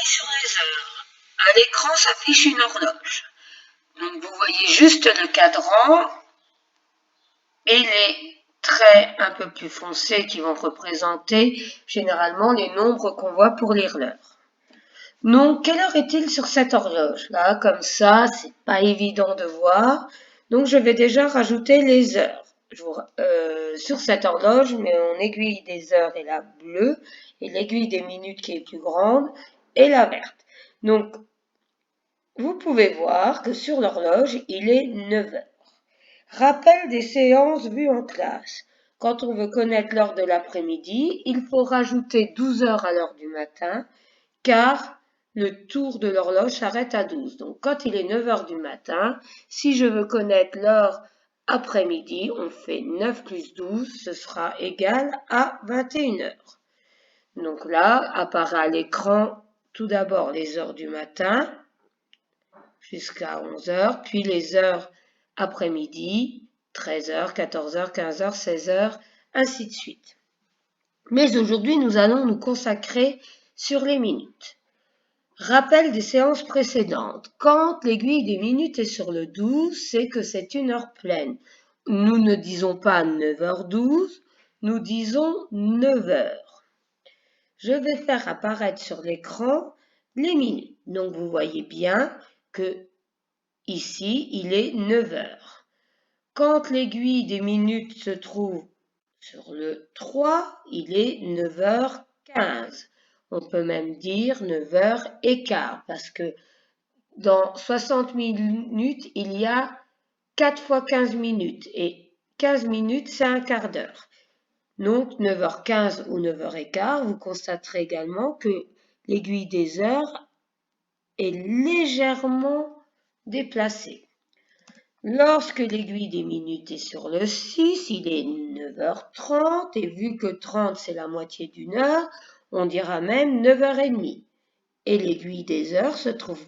sur les heures. À l'écran s'affiche une horloge. Donc vous voyez juste le cadran et les traits un peu plus foncés qui vont représenter généralement les nombres qu'on voit pour lire l'heure. Donc, quelle heure est-il sur cette horloge? Là, comme ça, c'est pas évident de voir. Donc, je vais déjà rajouter les heures. Sur cette horloge, mon aiguille des heures est la bleue et l'aiguille des minutes qui est plus grande est la verte. Donc, vous pouvez voir que sur l'horloge, il est 9 heures. Rappel des séances vues en classe. Quand on veut connaître l'heure de l'après-midi, il faut rajouter 12 heures à l'heure du matin, car le tour de l'horloge s'arrête à 12. Donc, quand il est 9 heures du matin, si je veux connaître l'heure après-midi, on fait 9 plus 12, ce sera égal à 21 heures. Donc là, apparaît à l'écran tout d'abord les heures du matin jusqu'à 11 heures, puis les heures après-midi, 13 heures, 14 heures, 15 heures, 16 heures, ainsi de suite. Mais aujourd'hui, nous allons nous consacrer sur les minutes. Rappel des séances précédentes. Quand l'aiguille des minutes est sur le 12, c'est que c'est une heure pleine. Nous ne disons pas 9h12, nous disons 9h. Je vais faire apparaître sur l'écran les minutes. Donc vous voyez bien que ici, il est 9h. Quand l'aiguille des minutes se trouve sur le 3, il est 9h15. On peut même dire 9h15 parce que dans 60 minutes, il y a 4 fois 15 minutes et 15 minutes, c'est un quart d'heure. Donc 9h15 ou 9h15, vous constaterez également que l'aiguille des heures est légèrement déplacée. Lorsque l'aiguille des minutes est sur le 6, il est 9h30 et vu que 30 c'est la moitié d'une heure, on dira même 9h30. Et l'aiguille des heures se trouve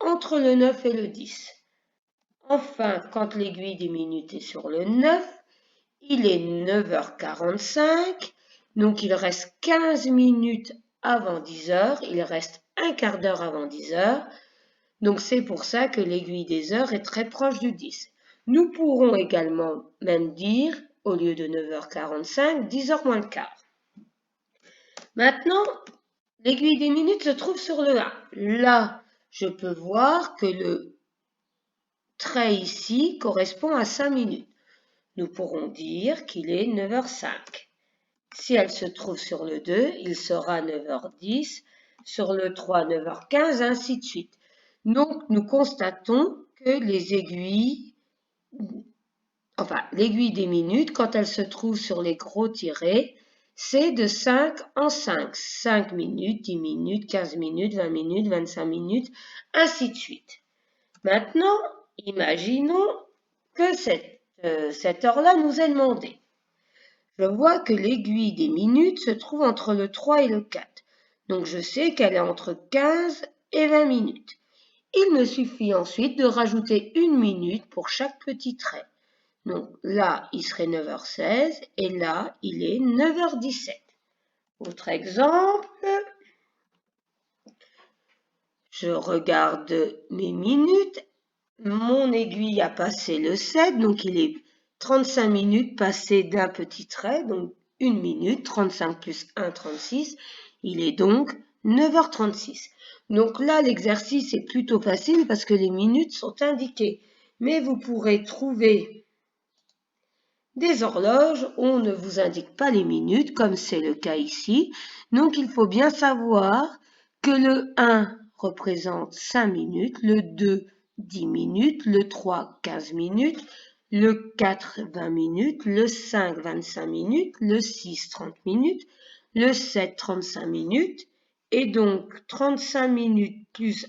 entre le 9 et le 10. Enfin, quand l'aiguille des minutes est sur le 9, il est 9h45, donc il reste 15 minutes avant 10 heures, il reste un quart d'heure avant 10 heures, donc c'est pour ça que l'aiguille des heures est très proche du 10. Nous pourrons également même dire, au lieu de 9h45, 10h moins le quart. Maintenant, l'aiguille des minutes se trouve sur le 1. Là, je peux voir que le trait ici correspond à 5 minutes. Nous pourrons dire qu'il est 9h05. Si elle se trouve sur le 2, il sera 9h10, sur le 3, 9h15, ainsi de suite. Donc, nous constatons que l'aiguille des minutes, quand elle se trouve sur les gros tirets, c'est de 5 en 5. 5 minutes, 10 minutes, 15 minutes, 20 minutes, 25 minutes, ainsi de suite. Maintenant, imaginons que cette heure-là nous est demandée. Je vois que l'aiguille des minutes se trouve entre le 3 et le 4. Donc je sais qu'elle est entre 15 et 20 minutes. Il me suffit ensuite de rajouter une minute pour chaque petit trait. Donc là, il serait 9h16 et là, il est 9h17. Autre exemple, je regarde mes minutes. Mon aiguille a passé le 7, donc il est 35 minutes passées d'un petit trait, donc 1 minute, 35 plus 1, 36. Il est donc 9h36. Donc là, l'exercice est plutôt facile parce que les minutes sont indiquées. Mais vous pourrez trouver des horloges où on ne vous indique pas les minutes, comme c'est le cas ici. Donc il faut bien savoir que le 1 représente 5 minutes, le 2 10 minutes, le 3 15 minutes, le 4 20 minutes, le 5 25 minutes, le 6 30 minutes, le 7 35 minutes, et donc 35 minutes plus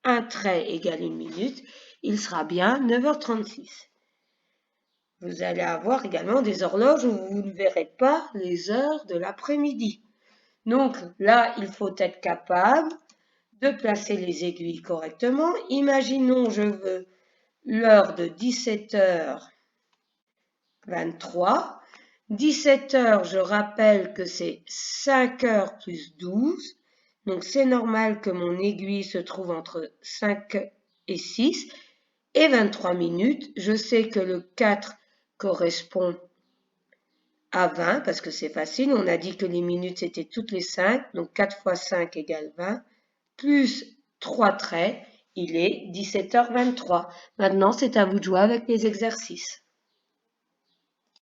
un trait égale 1 minute, il sera bien 9h36. Vous allez avoir également des horloges où vous ne verrez pas les heures de l'après-midi. Donc là, il faut être capable de placer les aiguilles correctement. Imaginons, je veux l'heure de 17h23. 17h, je rappelle que c'est 5 heures plus 12. Donc c'est normal que mon aiguille se trouve entre 5 et 6 et 23 minutes. Je sais que le 4 correspond à 20 parce que c'est facile. On a dit que les minutes c'était toutes les 5. Donc 4 fois 5 égale 20. Plus 3 traits, il est 17h23. Maintenant c'est à vous de jouer avec les exercices.